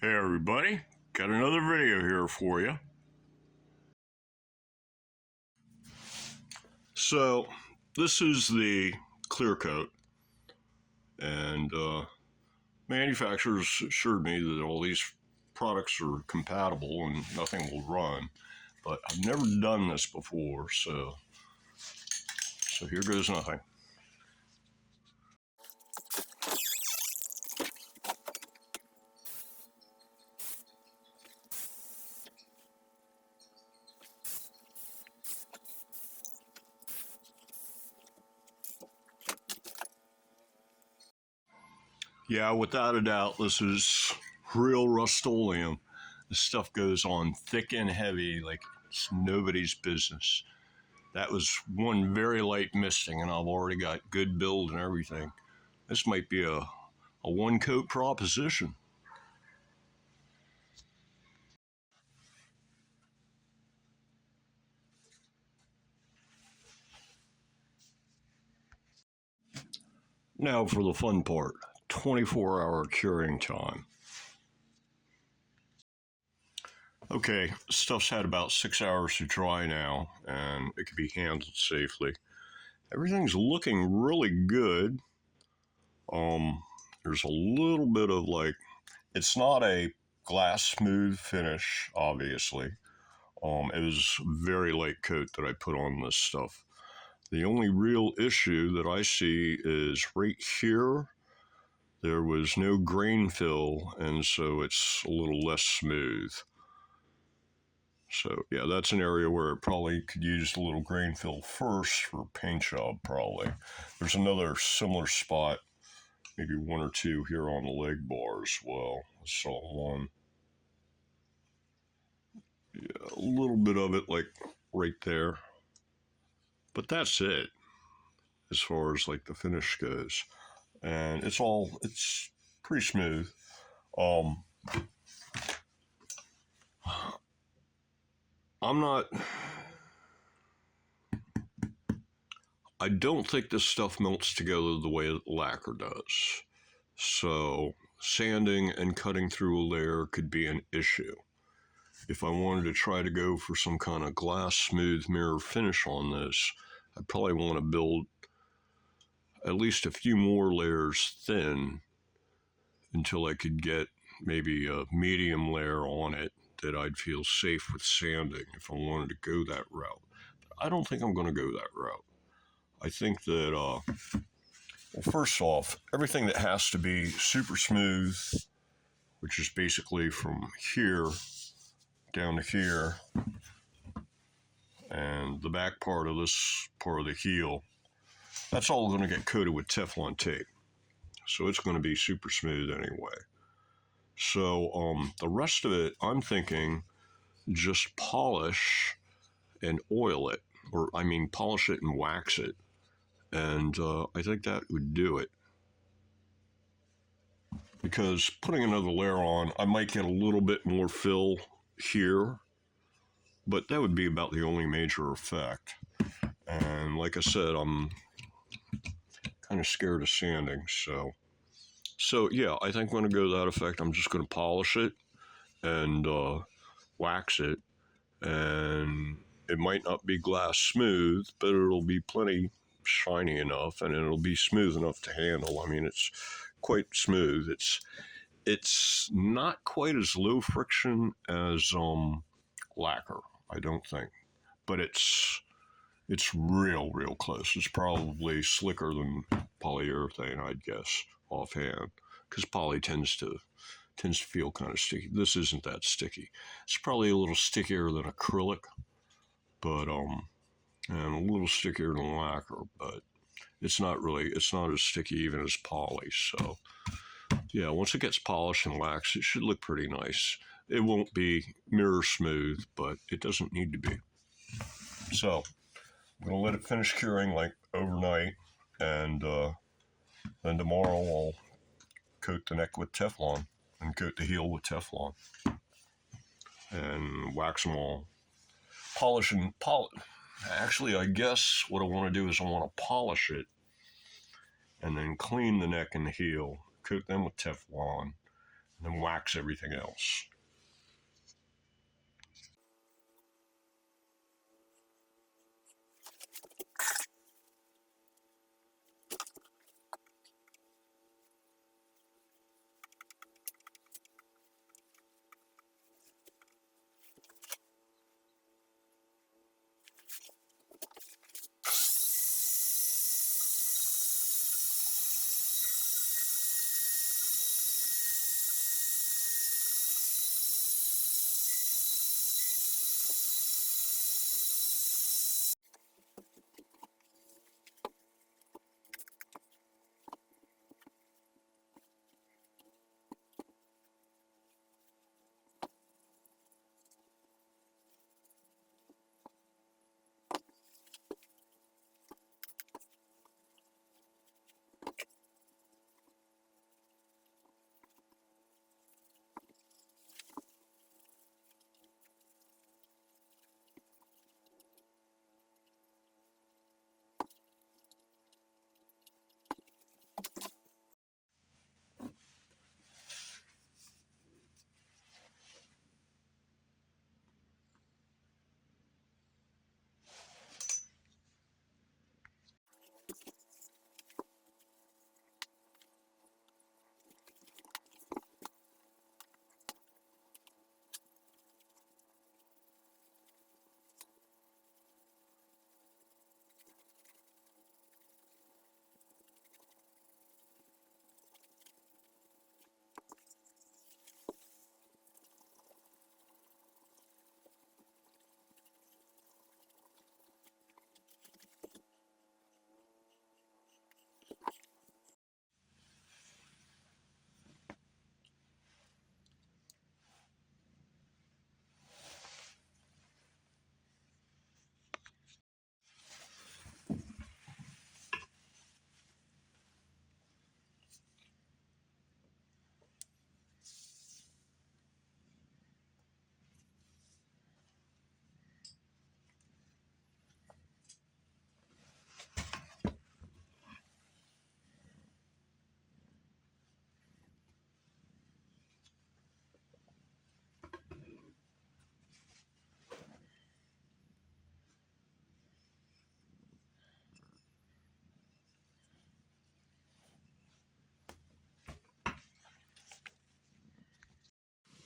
Hey everybody, got another video here for you. So this is the clear coat, and manufacturers assured me that all these products are compatible and nothing will run, but I've never done this before, so here goes nothing. Yeah, without a doubt, this is real Rust-Oleum. This stuff goes on thick and heavy like it's nobody's business. That was one very light misting, and I've already got good build and everything. This might be a one-coat proposition. Now for the fun part, 24-hour curing time. Okay, stuff's had about 6 hours to dry now, and it can be handled safely. Everything's looking really good. There's a little bit of it's not a glass smooth finish, obviously. It was a very light coat that I put on this stuff. The only real issue that I see is right here. There was no grain fill, and so it's a little less smooth. So yeah, that's an area where it probably could use a little grain fill first for paint job, probably. There's another similar spot, maybe one or two here on the leg bar as well. I saw one. Yeah, a little bit of it like right there. But that's it as far as like the finish goes. And it's pretty smooth. I don't think this stuff melts together the way lacquer does. So sanding and cutting through a layer could be an issue. If I wanted to try to go for some kind of glass smooth mirror finish on this, I'd probably want to build at least a few more layers thin until I could get maybe a medium layer on it that I'd feel safe with sanding if I wanted to go that route. But I don't think I'm going to go that route. I think that, well, first off, everything that has to be super smooth, which is basically from here down to here, and the back part of this part of the heel, that's all going to get coated with Teflon tape. So it's going to be super smooth anyway. So the rest of it, I'm thinking just polish and oil it, or I mean polish it and wax it. And I think that would do it. Because putting another layer on, I might get a little bit more fill here, but that would be about the only major effect. And like I said, I'm kind of scared of sanding, so yeah, I think I'm going to go that effect. I'm just going to polish it and wax it, and it might not be glass smooth, but it'll be plenty shiny enough, and it'll be smooth enough to handle. I mean, it's quite smooth. It's not quite as low friction as lacquer, I don't think, but it's real close. It's probably slicker than polyurethane, I'd guess, offhand, because poly tends to feel kind of sticky. This isn't that sticky. It's probably a little stickier than acrylic, but and a little stickier than lacquer, but it's not as sticky even as poly. So yeah, once it gets polished and waxed, it should look pretty nice. It won't be mirror smooth, but it doesn't need to be. So I'm going to let it finish curing like overnight, and then tomorrow I'll coat the neck with Teflon and coat the heel with Teflon and wax them all. Actually, I guess what I want to do is I want to polish it and then clean the neck and the heel, coat them with Teflon, and then wax everything else.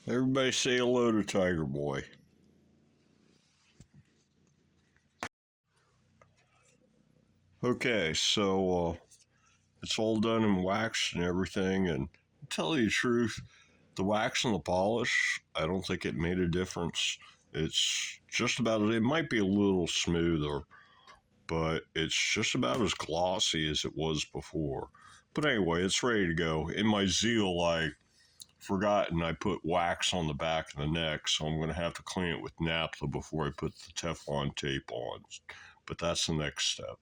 Everybody say hello to Tiger Boy. Okay, so it's all done in wax and everything, and to tell you the truth, the wax and the polish, I don't think it made a difference. It's just about it. It might be a little smoother, but it's just about as glossy as it was before. But anyway, it's ready to go. In my zeal, I forgot and I put wax on the back of the neck, so I'm going to have to clean it with naphtha before I put the Teflon tape on. But that's the next step.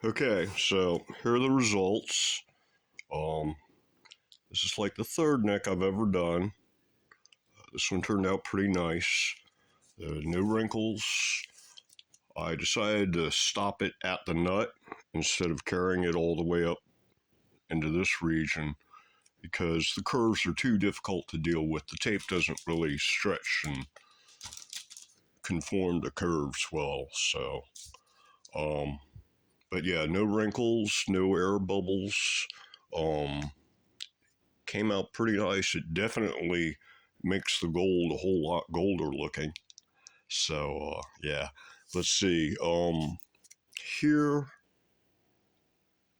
Okay, so here are the results. Um, this is like the third neck I've ever done. This one turned out pretty nice. No wrinkles. I decided to stop it at the nut instead of carrying it all the way up into this region because the curves are too difficult to deal with. The tape doesn't really stretch and conform to curves well. So, um, but yeah, no wrinkles, no air bubbles. Um, Came out pretty nice. It definitely makes the gold a whole lot golder looking. So yeah, let's see. Here,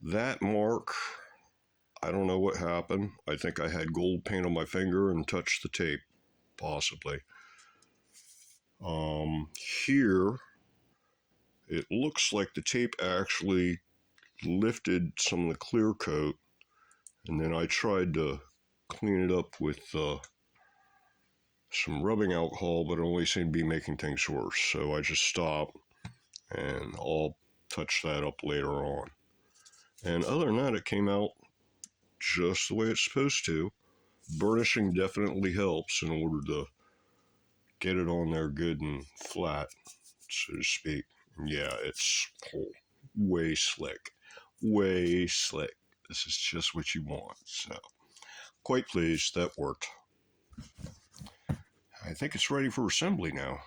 that mark. I don't know what happened. I think I had gold paint on my finger and touched the tape, possibly. Here, it looks like the tape actually lifted some of the clear coat, and then I tried to clean it up with some rubbing alcohol, but it only seemed to be making things worse. So I just stopped, and I'll touch that up later on. And other than that, it came out just the way it's supposed to. Burnishing definitely helps in order to get it on there good and flat, so to speak. Yeah, it's way slick. Way slick. This is just what you want. So, quite pleased that worked. I think it's ready for assembly now.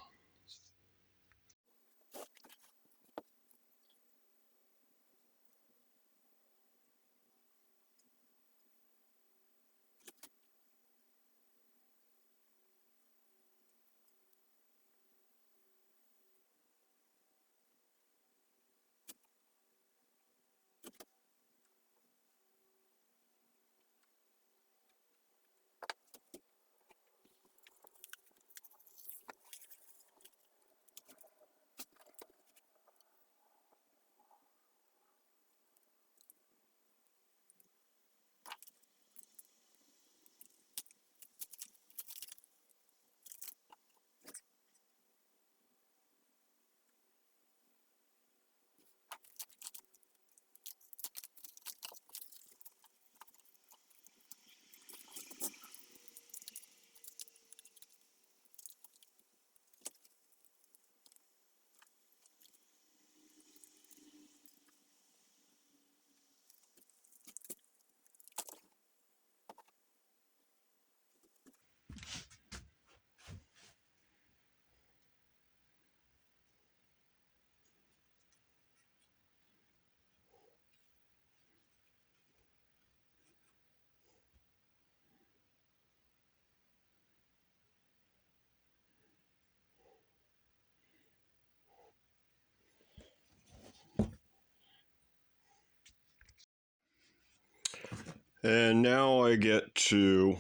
And now I get to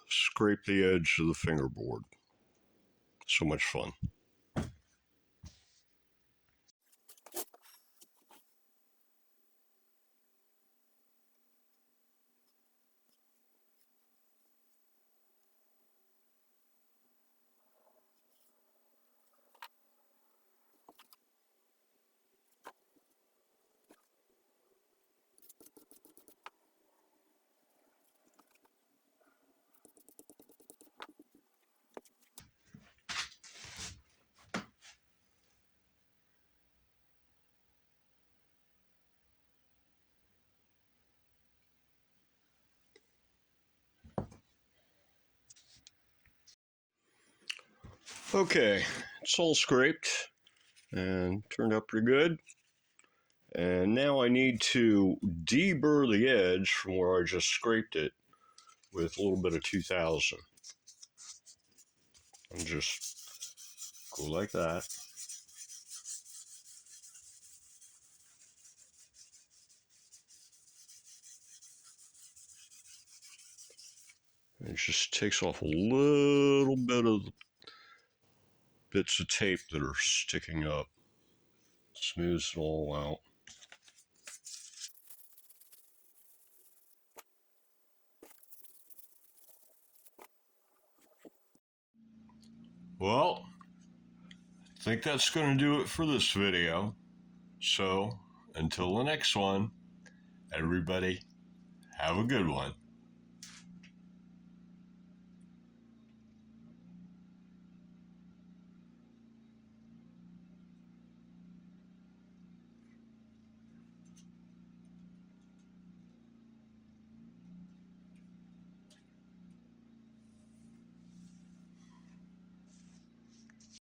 scrape the edge of the fingerboard. So much fun. Okay, it's all scraped and turned out pretty good. And now I need to deburr the edge from where I just scraped it with a little bit of 2000. And just go like that. And it just takes off a little bit of the bits of tape that are sticking up. Smooths it all out. Well, I think that's going to do it for this video. So, until the next one, everybody, have a good one.